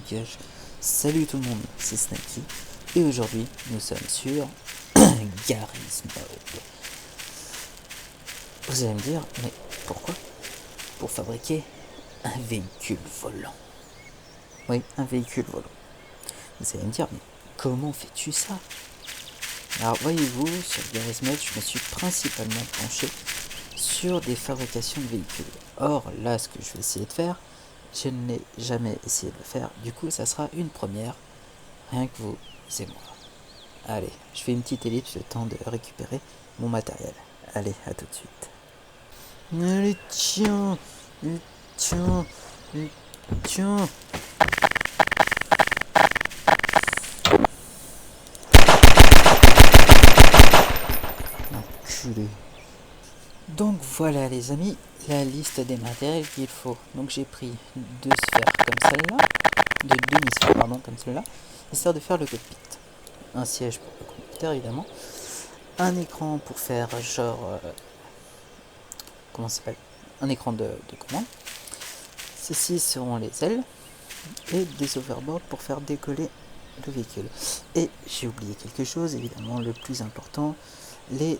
dégage. Salut tout le monde, c'est Snacky et aujourd'hui nous sommes sur Garry's Mod. Vous allez me dire, mais pourquoi? Pour fabriquer un véhicule volant. Oui, un véhicule volant. Vous allez me dire, mais comment fais-tu ça? Alors voyez-vous, sur Garry's Mod, je me suis principalement penché sur des fabrications de véhicules. Or là, ce que je vais essayer de faire, je n'ai jamais essayé de le faire, du coup ça sera une première, rien que vous et moi. Allez, je fais une petite ellipse, le temps de récupérer mon matériel. Allez, à tout de suite. Allez, tiens, tiens, tiens. Enculé. Donc voilà les amis, la liste des matériels qu'il faut. Donc j'ai pris deux sphères comme celle-là, deux demi-sphères pardon comme celle-là, histoire de faire le cockpit. Un siège pour le computer évidemment, un écran pour faire genre comment ça s'appelle, un écran de commande. Ceci seront les ailes et des overboards pour faire décoller le véhicule. Et j'ai oublié quelque chose, évidemment le plus important, les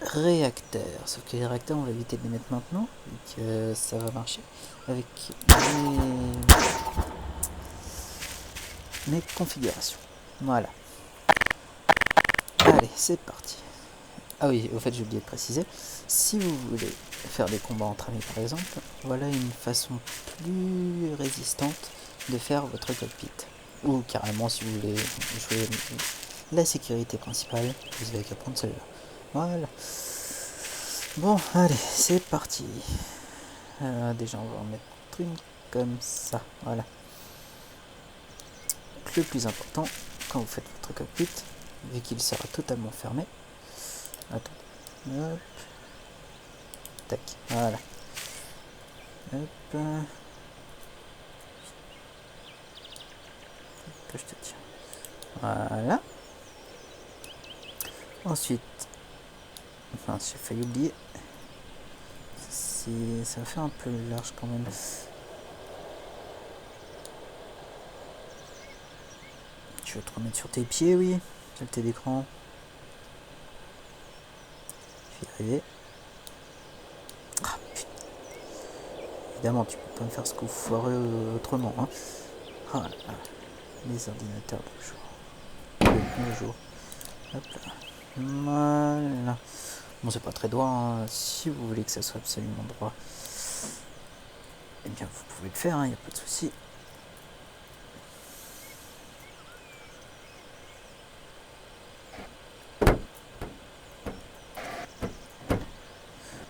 réacteurs. Sauf que les réacteurs, on va éviter de les mettre maintenant, vu que ça va marcher avec mes configurations. Voilà. Allez, c'est parti. Ah oui, au fait, j'ai oublié de préciser, si vous voulez faire des combats entre amis par exemple, voilà une façon plus résistante de faire votre cockpit. Ou carrément, si vous voulez jouer la sécurité principale, vous avez qu'à prendre celle-là. Voilà. Bon, allez, c'est parti. Déjà, on va en mettre une comme ça. Voilà. Donc, le plus important, quand vous faites votre cockpit, vu qu'il sera totalement fermé, attends, hop, tac, voilà, hop, que je te tiens, voilà. Ensuite, enfin, j'ai failli oublier, si ça va faire un peu large quand même. Tu veux te remettre sur tes pieds, oui, saleté d'écran. Je vais y arriver. Ah putain. Évidemment, tu peux pas me faire ce coup foireux autrement. Hein. Ah là, les ordinateurs de jour. Bonjour. Hop là. Voilà. Bon, c'est pas très droit. Hein. Si vous voulez que ça soit absolument droit, eh bien, vous pouvez le faire. Il n'y a pas de souci.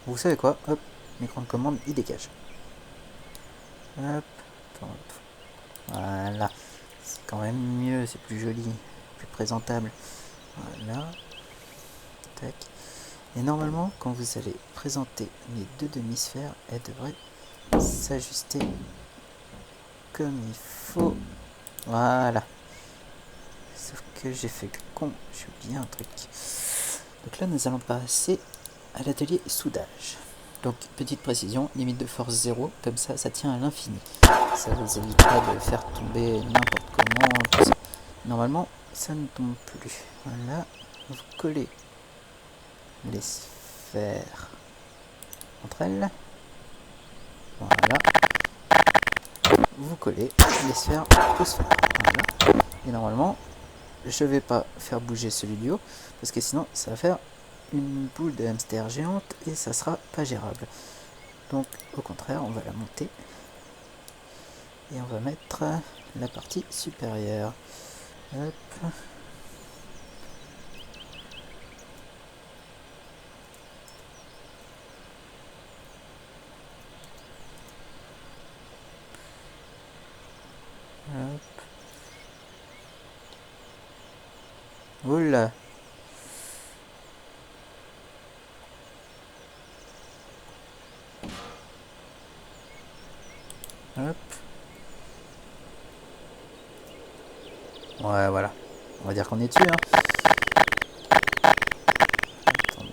Vous savez quoi? Hop, l'écran de commande, il dégage. Hop, voilà. C'est quand même mieux, c'est plus joli, plus présentable. Voilà. Tac. Et normalement, quand vous allez présenter les deux demi-sphères, elles devraient s'ajuster comme il faut. Voilà. Sauf que j'ai fait le con, j'ai oublié un truc. Donc là, nous allons passer à l'atelier soudage. Donc, petite précision, limite de force 0, comme ça, ça tient à l'infini. Ça vous évitera de faire tomber n'importe comment, tout ça. Normalement, ça ne tombe plus. Voilà, vous collez les sphères entre elles. Voilà. Vous collez les sphères aux sphères. Voilà. Et normalement, je vais pas faire bouger celui du haut, parce que sinon, ça va faire une boule de hamster géante et ça sera pas gérable. Donc au contraire, on va la monter et on va mettre la partie supérieure. Hop. Hop. Oula. Hop. Ouais, voilà. On va dire qu'on est dessus, hein. Attendez.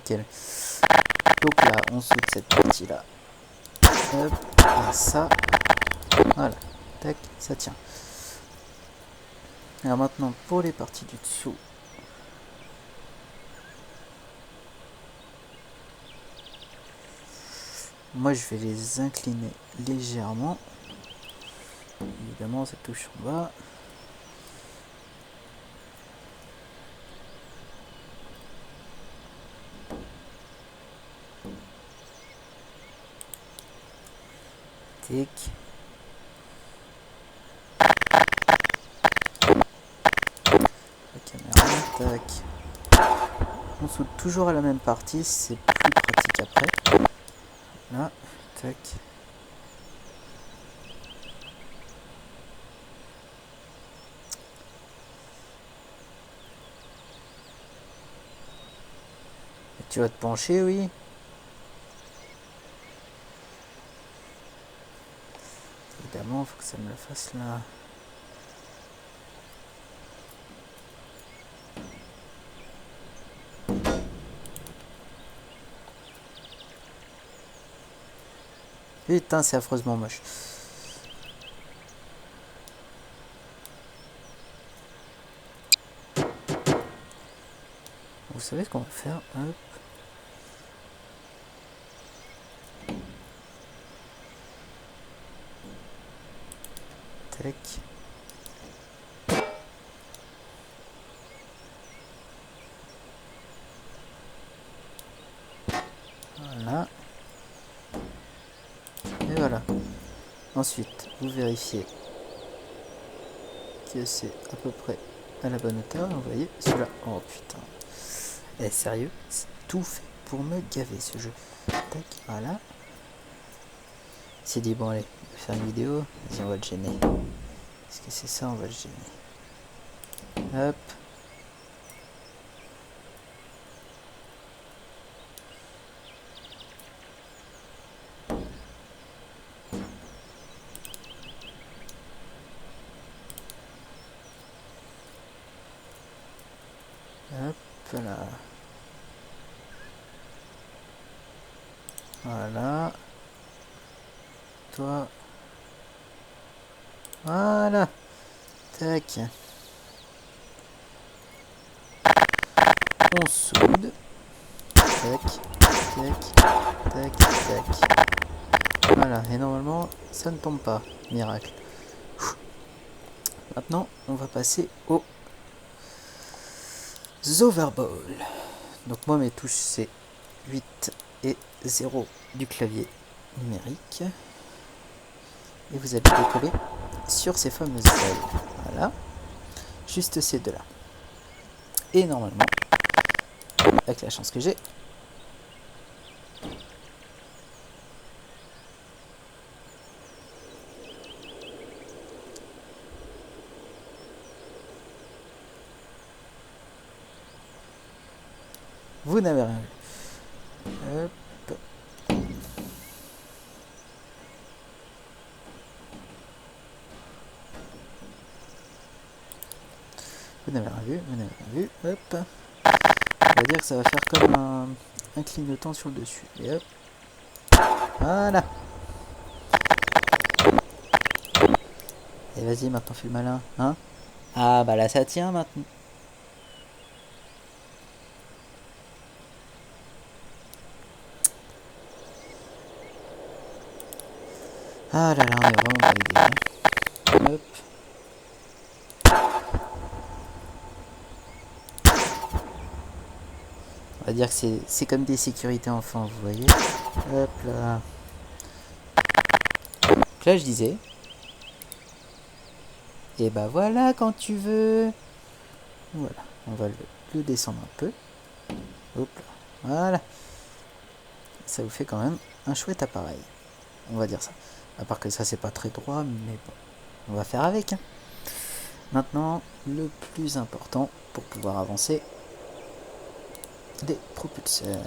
nickel. Donc là, on soude cette partie-là. Hop, et ça. Voilà, tac, ça tient. Alors maintenant, pour les parties du dessous. Moi, je vais les incliner légèrement. Évidemment, ça touche en bas. Tic. La caméra, tac. On soude toujours à la même partie, c'est plus pratique après. Là, tac. Et tu vas te pencher, oui. Évidemment, il faut que ça me le fasse là. Putain, c'est affreusement moche. Vous savez ce qu'on va faire? Hop. Tac. Voilà. Et voilà. Ensuite, vous vérifiez que c'est à peu près à la bonne hauteur. Vous voyez, celui-là. Oh putain. Eh, sérieux, c'est tout fait pour me gaver ce jeu. Tac, voilà. Il s'est dit, bon allez, on va faire une vidéo. Vas-y, on va le gêner. Est-ce que c'est ça? On va le gêner. Hop. Hop là. Voilà. Toi. Voilà. Tac. On soude. Tac. Tac. Tac. Tac. Voilà. Et normalement, ça ne tombe pas. Miracle. Maintenant, on va passer aux overballs. Donc moi, mes touches, c'est 8 et 0 du clavier numérique. Et vous allez décoller sur ces fameuses ailes. Voilà. Juste ces deux-là. Et normalement, avec la chance que j'ai, vous n'avez rien vu. Hop. Vous n'avez rien vu, vous n'avez rien vu. Hop. On va dire que ça va faire comme un clignotant sur le dessus. Et hop. Voilà. Et vas-y, maintenant fais le malin. Hein? Ah bah là ça tient maintenant. Ah là là, on est vraiment pas aidé. Hein. Hop. On va dire que c'est comme des sécurités enfants, vous voyez. Hop là. Donc là je disais. Et bah voilà quand tu veux. Voilà, on va le descendre un peu. Hop là. Voilà. Ça vous fait quand même un chouette appareil. On va dire ça. À part que ça c'est pas très droit, mais bon. On va faire avec. Hein. Maintenant, le plus important pour pouvoir avancer, des propulseurs.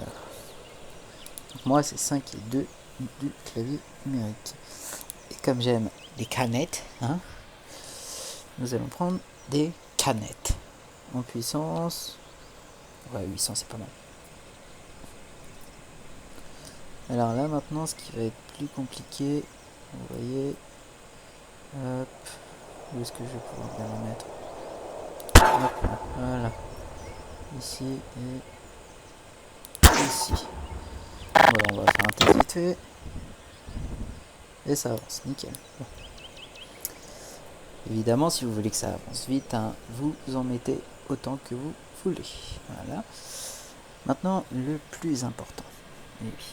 Donc moi c'est 5 et 2 du clavier numérique. Et comme j'aime les canettes, hein, nous allons prendre des canettes. En puissance, ouais 800 c'est pas mal. Alors là maintenant ce qui va être plus compliqué, vous voyez, hop, où est-ce que je vais pouvoir bien le mettre? Hop, voilà, ici et ici. Voilà, on va faire un test vite fait. Et ça avance, nickel. Bon. Évidemment, si vous voulez que ça avance vite, hein, vous en mettez autant que vous voulez. Voilà. Maintenant, le plus important. Et oui,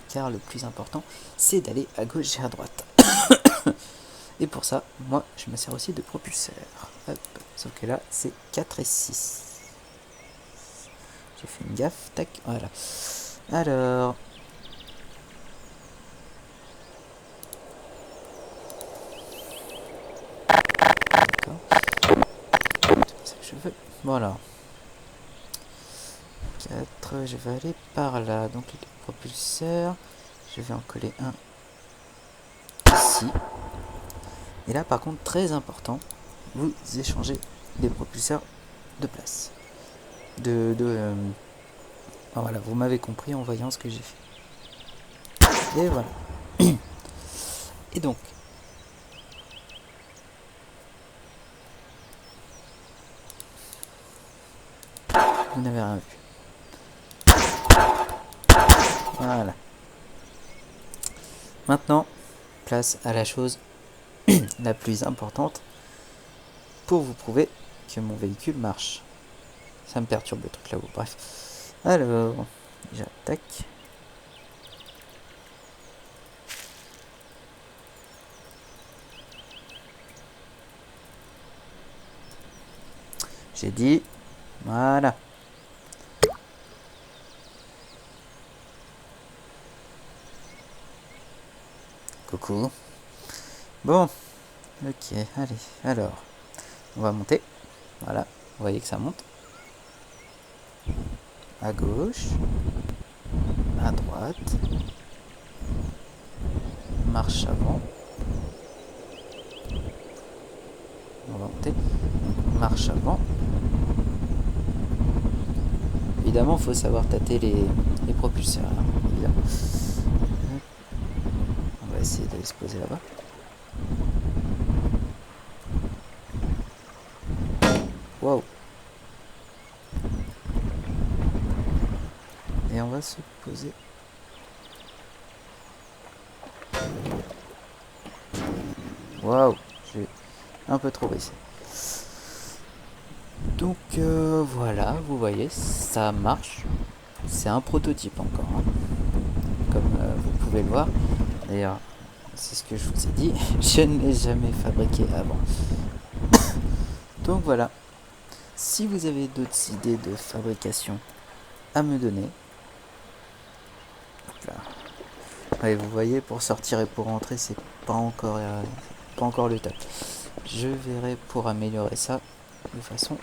car le plus important, c'est d'aller à gauche et à droite. Et pour ça, moi, je me sers aussi de propulseur. Hop. Sauf que là, c'est 4 et 6. J'ai fait une gaffe, tac, voilà. Alors... D'accord. C'est ça que je veux. Voilà. 4, je vais aller par là. Donc les propulseurs, je vais en coller un ici. Et là, par contre, très important, vous échangez les propulseurs de place. Enfin, voilà, vous m'avez compris en voyant ce que j'ai fait. Et voilà. Et donc, vous n'avez rien vu. Voilà. Maintenant, place à la chose la plus importante pour vous prouver que mon véhicule marche. Ça me perturbe le truc là-haut, bref. Alors, j'attaque. J'ai dit, voilà. Coucou. Bon, ok, allez, alors, on va monter. Voilà, vous voyez que ça monte. À gauche, à droite, marche avant. On va monter, marche avant. Évidemment, il faut savoir tâter les propulseurs. Hein, évidemment. On va essayer d'aller se poser là-bas. Wow. Et on va se poser. Waouh, j'ai un peu trop baissé. Donc voilà, vous voyez, ça marche. C'est un prototype encore, hein, comme vous pouvez le voir. D'ailleurs, c'est ce que je vous ai dit, je ne l'ai jamais fabriqué avant. Donc voilà, si vous avez d'autres idées de fabrication à me donner, hop là. Ouais, vous voyez, pour sortir et pour rentrer, c'est pas encore le top. Je verrai pour améliorer ça de façon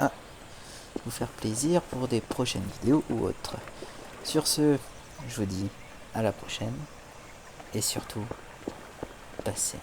à vous faire plaisir pour des prochaines vidéos ou autres. Sur ce, je vous dis à la prochaine et surtout, passez